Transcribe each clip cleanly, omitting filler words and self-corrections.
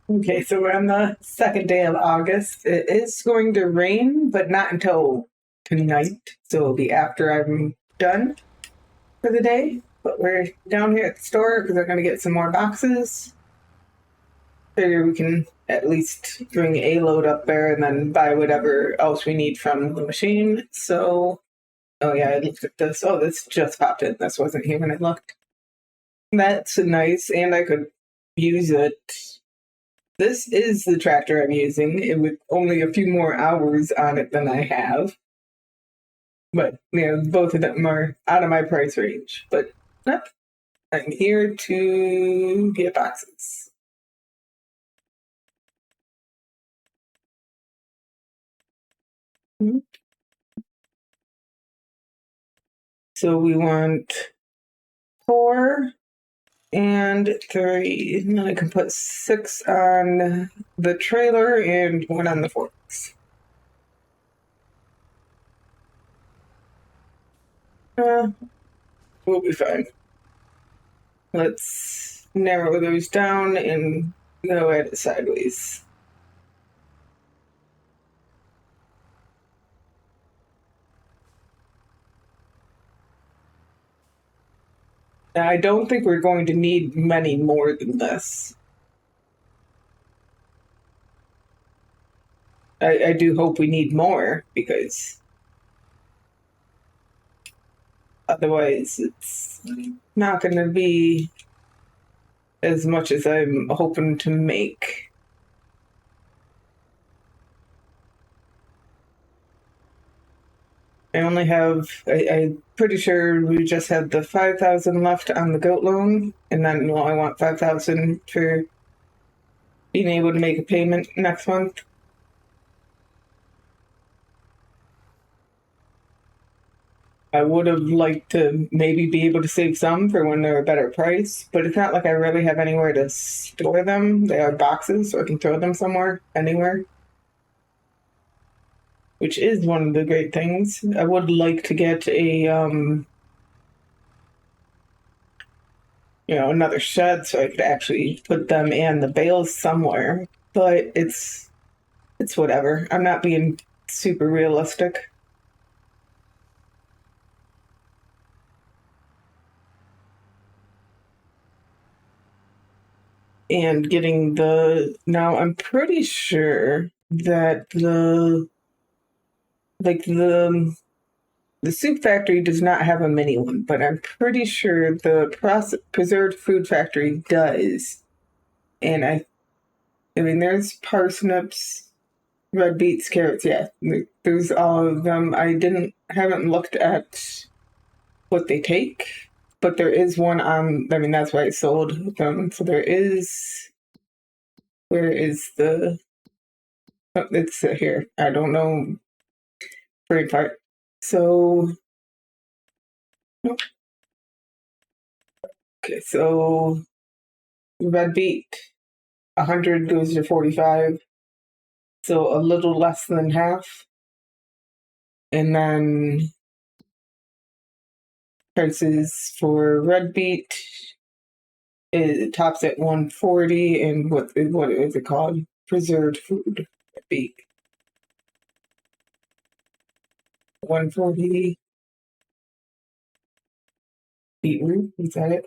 Okay, so we're on the second day of August. It is going to rain, but not until tonight. So it'll be after I'm done for the day. But we're down here at the store because we're going to get some more boxes. Figure we can at least bring a load up there and then buy whatever else we need from the machine. So, oh yeah, I looked at this. Oh, this just popped in. This wasn't here when I looked. That's nice, and I could use it. This is the tractor I'm using. It with only a few more hours on it than I have. But, both of them are out of my price range. But nope, I'm here to get boxes. So we want 4 and 3. And then I can put 6 on the trailer and 1 on the forks. We'll be fine. Let's narrow those down and go at it sideways. Now, I don't think we're going to need many more than this. I do hope we need more because otherwise it's not going to be as much as I'm hoping to make. I only have, I'm pretty sure we just had the 5,000 left on the goat loan, and then I want 5,000 for being able to make a payment next month. I would have liked to maybe be able to save some for when they're a better price, but it's not like I really have anywhere to store them. They are boxes, so I can throw them somewhere, anywhere. Which is one of the great things. I would like to get a, another shed so I could actually put them and the bales somewhere. But it's whatever. I'm not being super realistic. And getting now I'm pretty sure that the soup factory does not have a mini one, but I'm pretty sure the preserved food factory does. And I mean, there's parsnips, red beets, carrots. Yeah, there's all of them. I haven't looked at what they take, but there is one on. I mean, that's why I sold them. So there is. Where is the? Oh, it's here. I don't know. Brain part. So. Nope. Okay, so red beet, 100 goes to 45, so a little less than half. And then prices for red beet, it tops at 140, and what is it called? Preserved food beet. 140. Beetroot, is that it?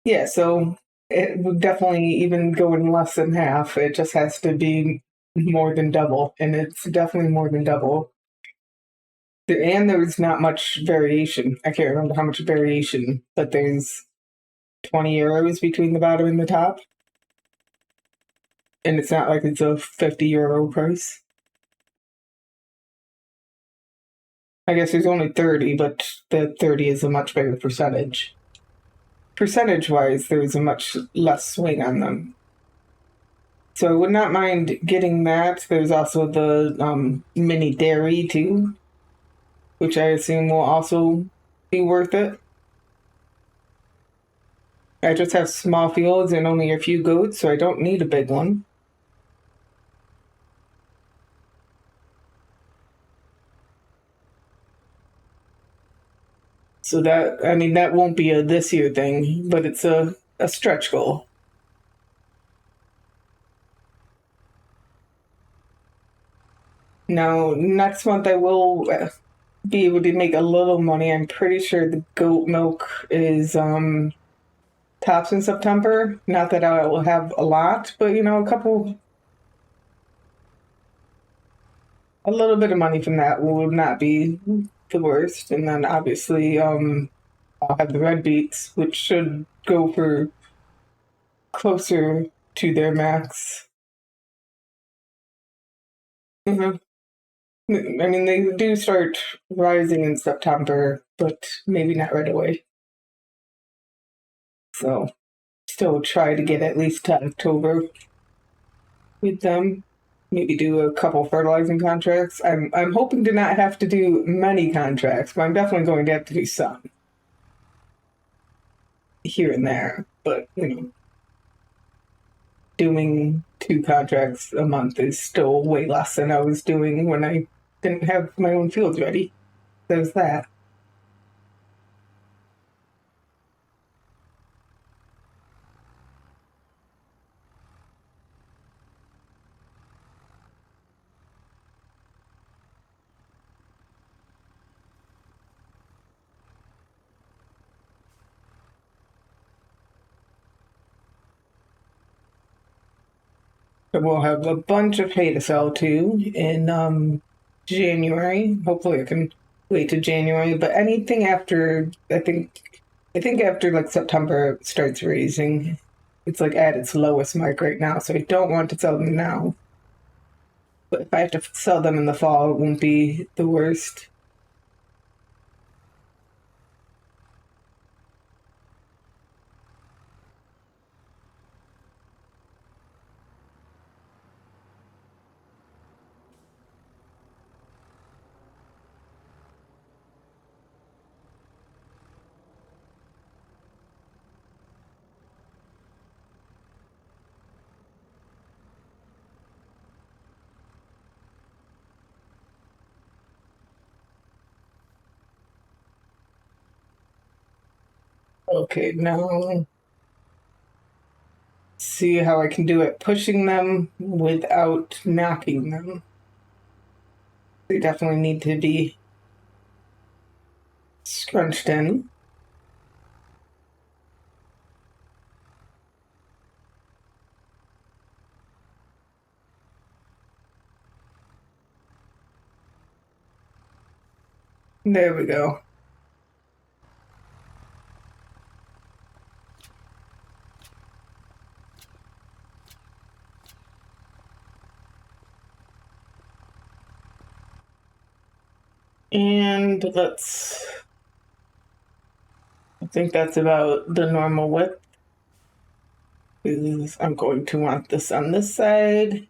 Yeah, so it would definitely even go in less than half. It just has to be more than double, and it's definitely more than double. And there's not much variation. I can't remember how much variation, but there's 20 euros between the bottom and the top. And it's not like it's a 50 euro price. I guess there's only 30, but the 30 is a much bigger percentage. Percentage wise, there's a much less swing on them. So I would not mind getting that. There's also the mini dairy too, which I assume will also be worth it. I just have small fields and only a few goats, so I don't need a big one. So that won't be a this year thing, but it's a stretch goal. Now, next month I will be able to make a little money. I'm pretty sure the goat milk is tops in September. Not that I will have a lot, but a little bit of money from that will not be the worst. And then obviously, I'll have the red beets, which should go for closer to their max. hmm I mean, they do start rising in September, but maybe not right away. So, still try to get at least to October with them. Maybe do a couple fertilizing contracts. I'm hoping to not have to do many contracts, but I'm definitely going to have to do some here and there. But doing 2 contracts a month is still way less than I was doing when I didn't have my own fields ready. There's that. But we'll have a bunch of hay to sell too in January. Hopefully, I can wait to January. But anything after, I think after like September it starts raising. It's like at its lowest mark right now, so I don't want to sell them now. But if I have to sell them in the fall, it won't be the worst. Okay, now see how I can do it pushing them without knocking them. They definitely need to be scrunched in. There we go. And I think that's about the normal width. I'm going to want this on this side.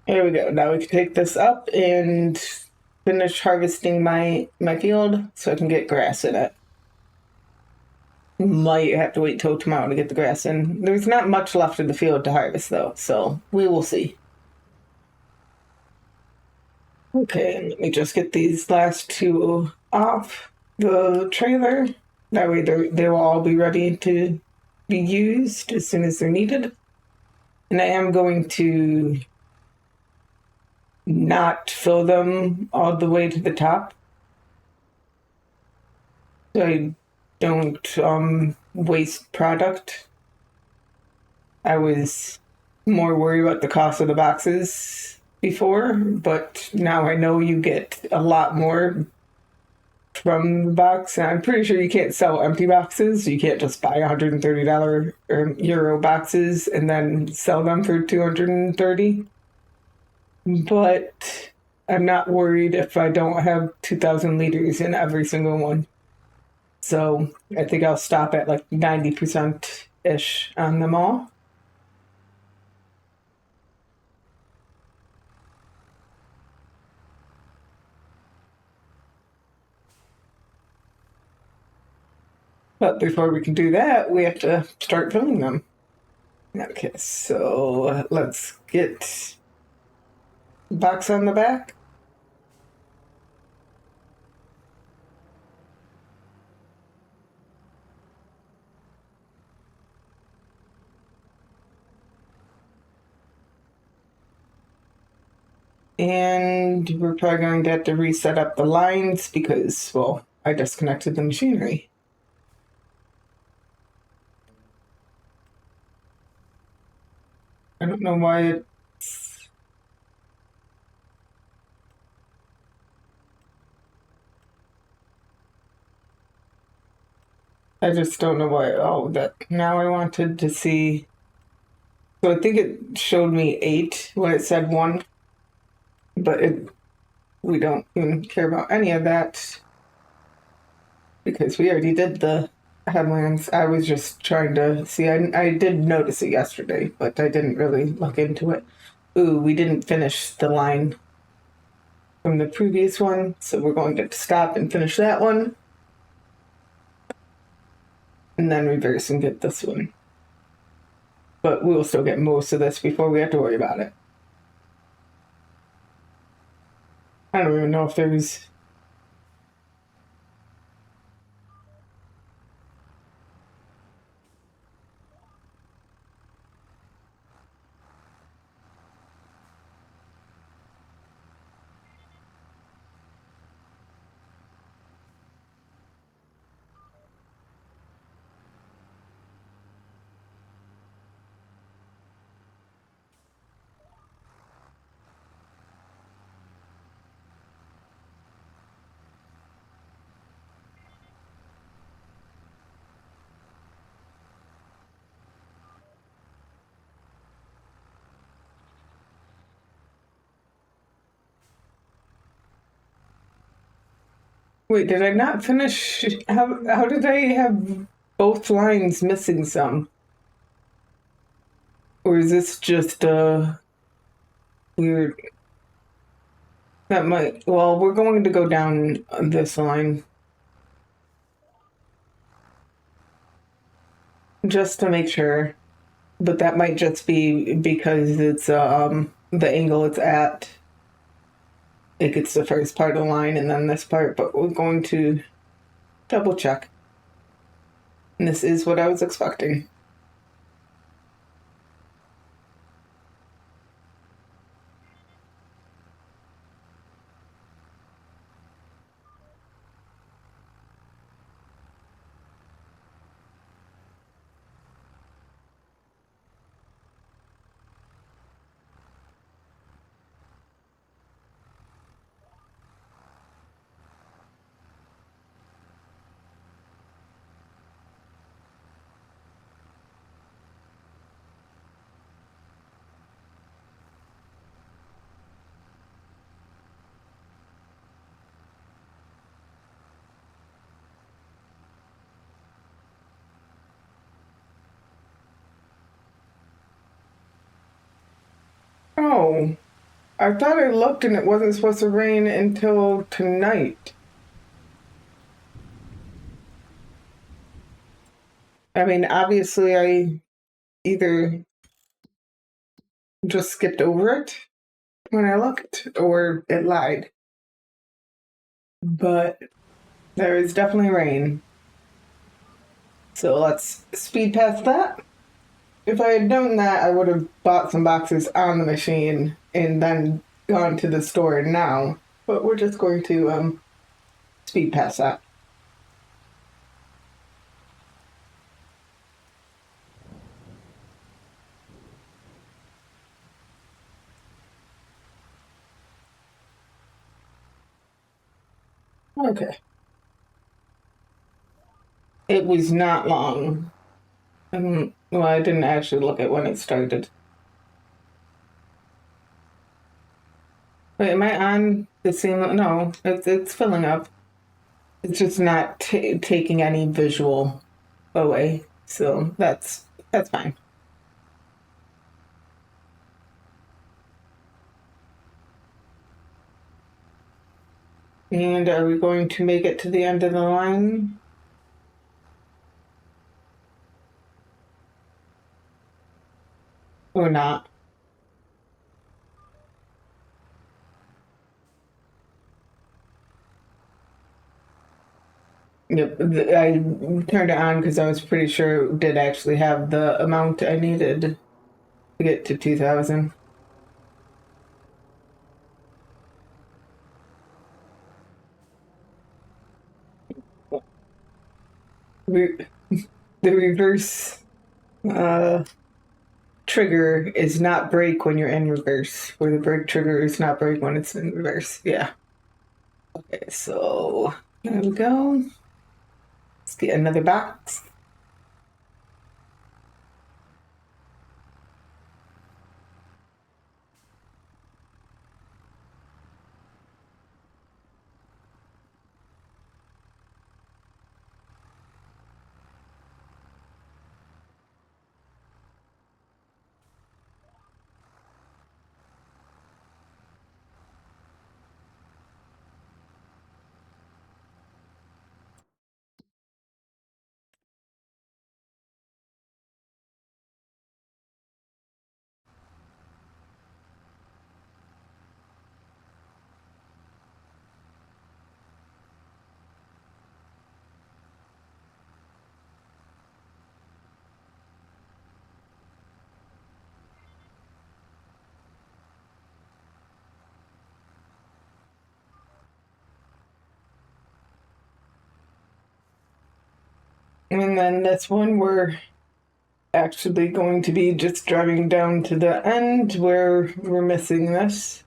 There we go. Now we can take this up and finish harvesting my field so I can get grass in it. Might have to wait till tomorrow to get the grass in. There's not much left in the field to harvest though, so we will see. Okay, let me just get these last two off the trailer. That way they will all be ready to be used as soon as they're needed. And I am going to not fill them all the way to the top. So I don't waste product. I was more worried about the cost of the boxes before, but now I know you get a lot more from the box. And I'm pretty sure you can't sell empty boxes. You can't just buy $130 or euro boxes and then sell them for 230. But I'm not worried if I don't have 2,000 liters in every single one. So I think I'll stop at like 90% ish on them all. But before we can do that, we have to start filling them. Okay, so let's get the box on the back. And we're probably going to have to reset up the lines because, well, I disconnected the machinery. I don't know why it's... I just don't know why. Oh, that now I wanted to see. So I think it showed me 8 when it said 1, but we don't even care about any of that because we already did the headlands. I was just trying to see. I did notice it yesterday, but I didn't really look into it. Ooh, we didn't finish the line from the previous one, so we're going to stop and finish that one. And then reverse and get this one. But we'll still get most of this before we have to worry about it. I don't even know if there's... Wait, did I not finish? How did I have both lines missing some? Or is this just weird? That might... Well, we're going to go down this line. Just to make sure. But that might just be because it's the angle it's at. It gets the first part of the line and then this part, but we're going to double check. And this is what I was expecting. Oh, I thought I looked and it wasn't supposed to rain until tonight. I mean, obviously, I either just skipped over it when I looked or it lied. But there is definitely rain. So let's speed past that. If I had known that, I would have bought some boxes on the machine and then gone to the store now. But we're just going to speed past that. Okay. It was not long. Well, I didn't actually look at when it started. Wait, am I on the same? No, it's filling up. It's just not taking any visual away, so that's fine. And are we going to make it to the end of the line? or not. Yep, I turned it on because I was pretty sure it did actually have the amount I needed to get to 2,000. Re- the reverse uh, trigger is not brake when you're in reverse, where the brake trigger is not brake when it's in reverse. Yeah. Okay, so there we go. Let's get another box. And then this one we're actually going to be just driving down to the end where we're missing this.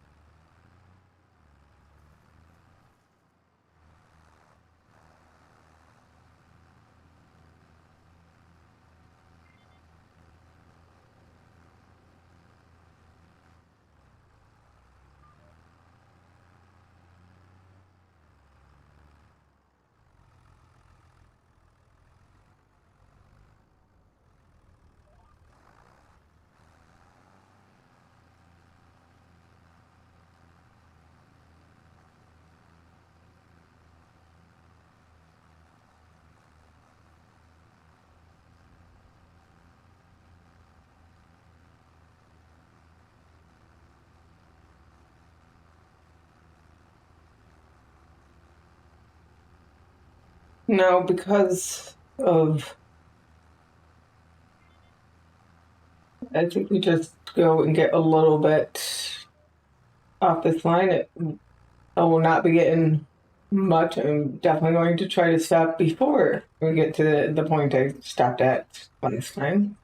Now, because of, I think we just go and get a little bit off this line. I will not be getting much. I'm definitely going to try to stop before we get to the point I stopped at last time.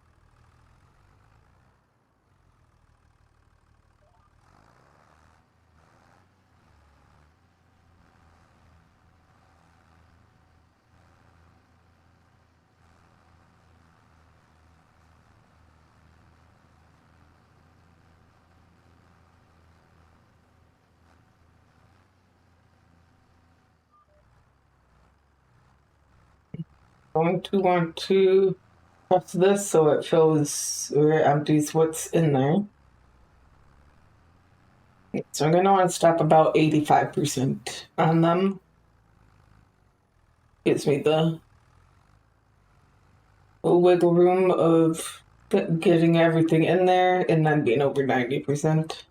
Going to want to press this so it fills or empties what's in there. So I'm going to want to stop about 85% on them. Gives me the wiggle room of getting everything in there and then being over 90%.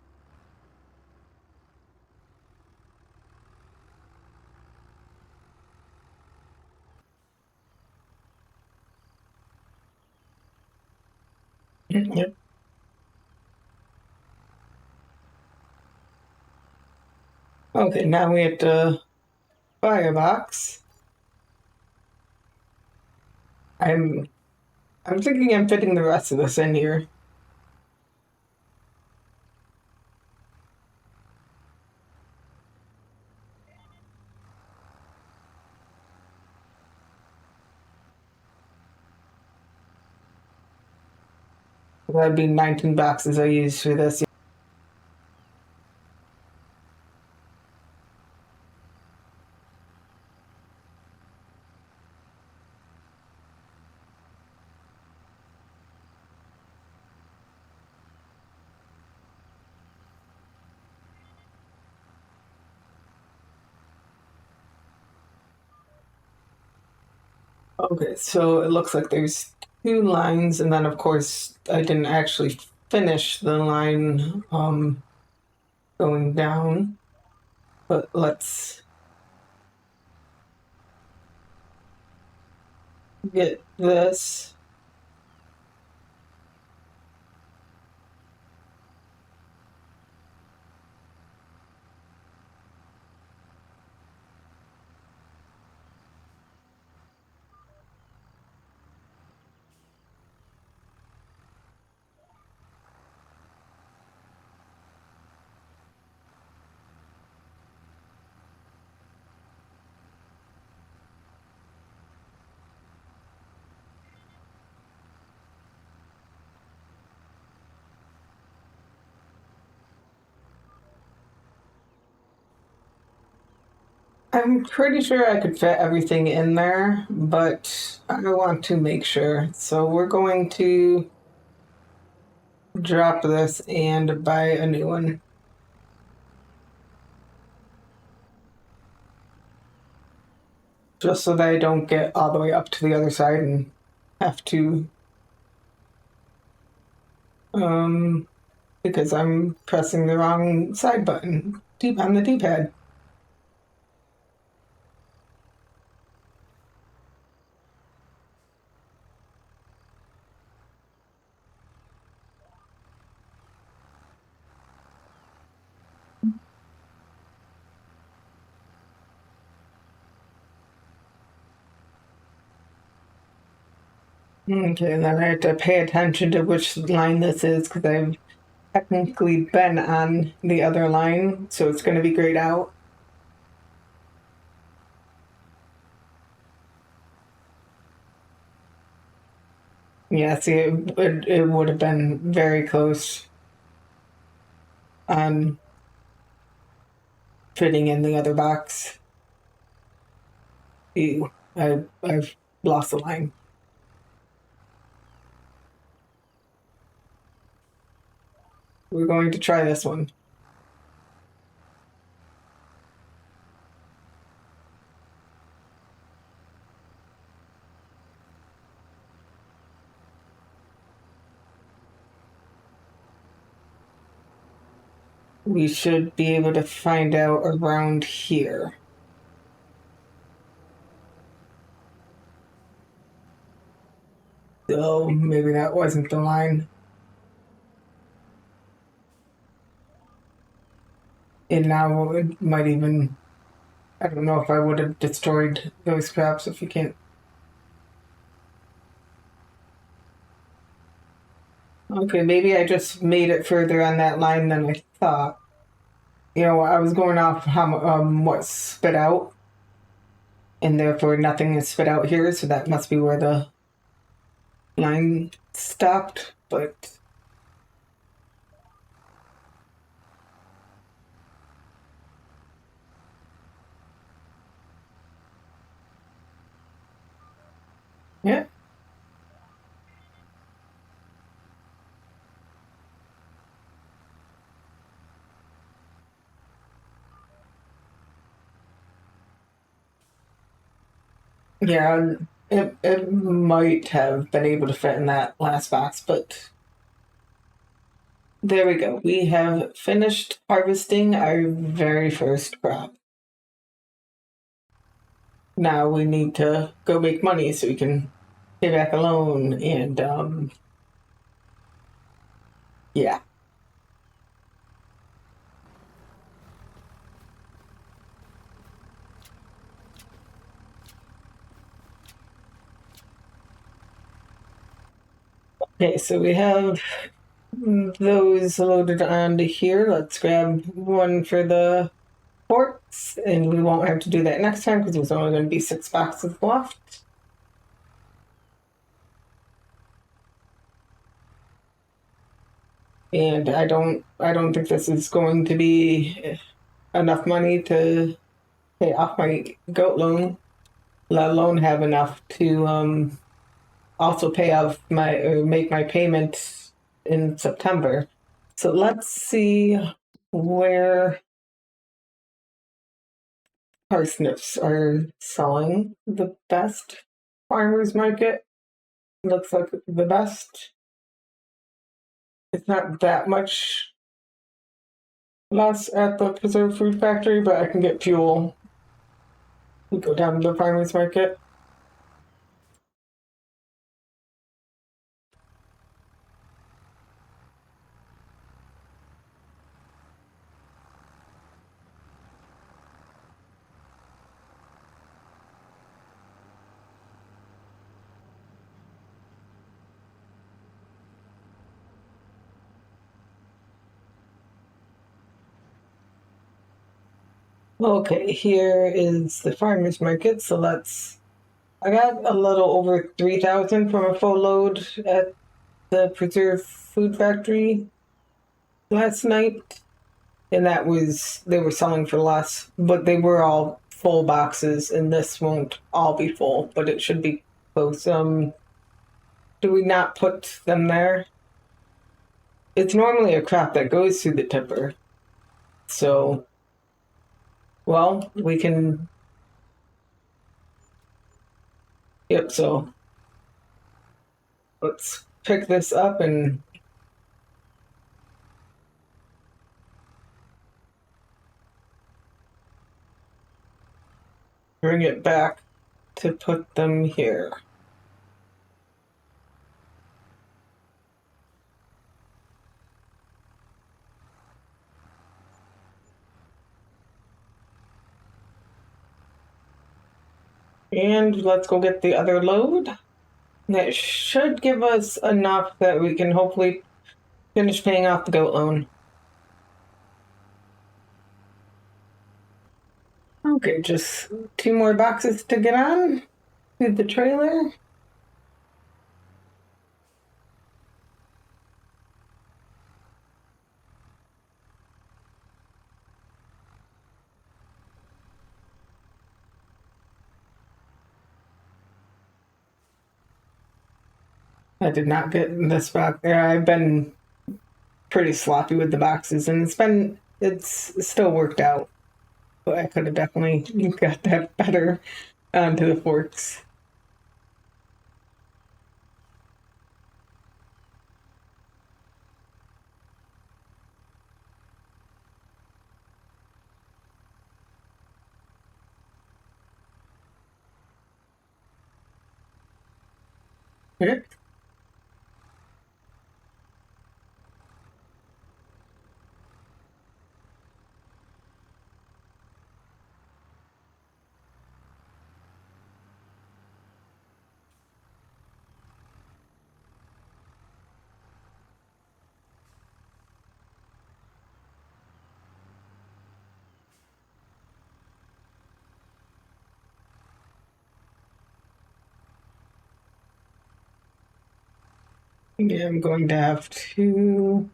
Yep. Okay, now we have the firebox. I'm thinking I'm fitting the rest of this in here. That'd be 19 boxes I use for this. Okay, so it looks like there's two lines, and then of course I didn't actually finish the line going down, but let's get this. I'm pretty sure I could fit everything in there, but I want to make sure. So we're going to drop this and buy a new one. Just so that I don't get all the way up to the other side and have to, because I'm pressing the wrong side button on the D-pad. Okay, and then I have to pay attention to which line this is because I've technically been on the other line, so it's going to be grayed out. Yeah, see, it would have been very close on fitting in the other box. Ew, I've lost the line. We're going to try this one. We should be able to find out around here. So maybe that wasn't the line. And now it might even, I don't know if I would have destroyed those scraps if you can't. Okay, maybe I just made it further on that line than I thought. You know, I was going off how what's spit out, and therefore nothing is spit out here, so that must be where the line stopped, but yeah. Yeah, it might have been able to fit in that last box, but there we go. We have finished harvesting our very first crop. Now we need to go make money so we can pay back a loan and yeah. Okay, so we have those loaded onto here. Let's grab one for the ports, and we won't have to do that next time because there's only going to be 6 boxes left. And I don't think this is going to be enough money to pay off my goat loan, let alone have enough to also pay off my or make my payment in September. So let's see where parsnips are selling the best. Farmers market looks like the best. It's not that much less at the preserved food factory, but I can get fuel. We go down to the farmer's market. Okay, here is the farmer's market. So I got a little over 3,000 from a full load at the preserved food factory last night. And they were selling for less, but they were all full boxes, and this won't all be full, but it should be close. Do we not put them there? It's normally a crop that goes through the tipper. So, well, we can. Yep, so let's pick this up and bring it back to put them here. And let's go get the other load. That should give us enough that we can hopefully finish paying off the goat loan. Okay, just 2 more boxes to get on to the trailer. I did not get this box. I've been pretty sloppy with the boxes, and it's still worked out. But I could have definitely got that better onto the forks. Yeah. Yeah, I'm going to have to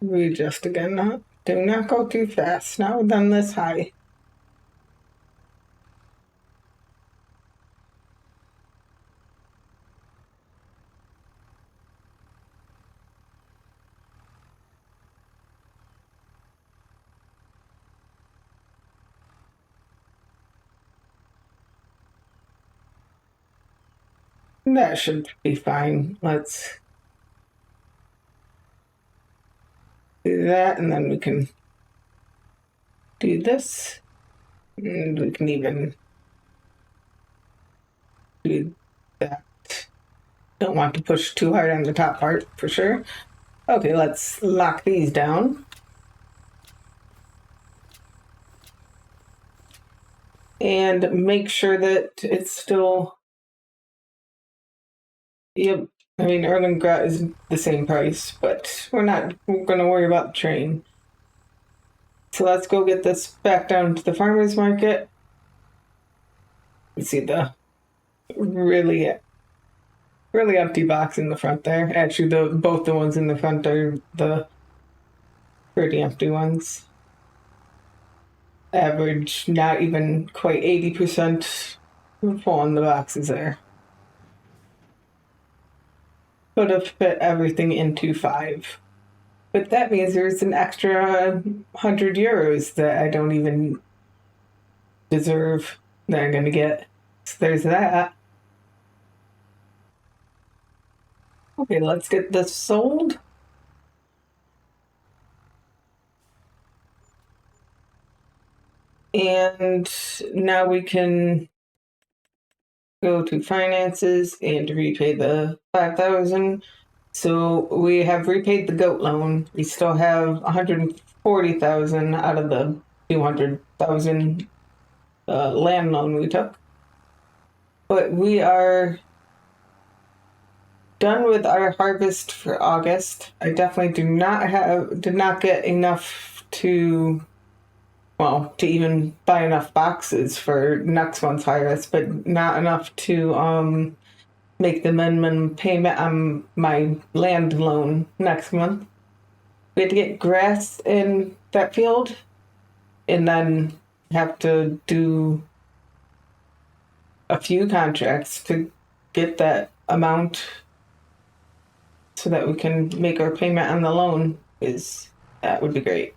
readjust again. Do not go too fast. Not done this high. That should be fine. Let's do that, and then we can do this. And we can even do that. Don't want to push too hard on the top part for sure. Okay, let's lock these down. And make sure that it's still. Yep. I mean, Erlengrad is the same price, but we're going to worry about the train. So let's go get this back down to the farmer's market. You see the really empty box in the front there. Actually, both the ones in the front are the pretty empty ones. Average, not even quite 80% full on the boxes there. Could have fit everything into 5. But that means there's an extra 100 euros that I don't even deserve that I'm going to get. So there's that. Okay, let's get this sold. And now we can go to finances and repay the 5,000. So we have repaid the goat loan. We still have 140,000 out of the 200,000 land loan we took. But we are done with our harvest for August. I definitely did not get enough to even buy enough boxes for next month's harvest, but not enough to make the minimum payment on my land loan next month. We had to get grass in that field and then have to do a few contracts to get that amount so that we can make our payment on the loan. That would be great.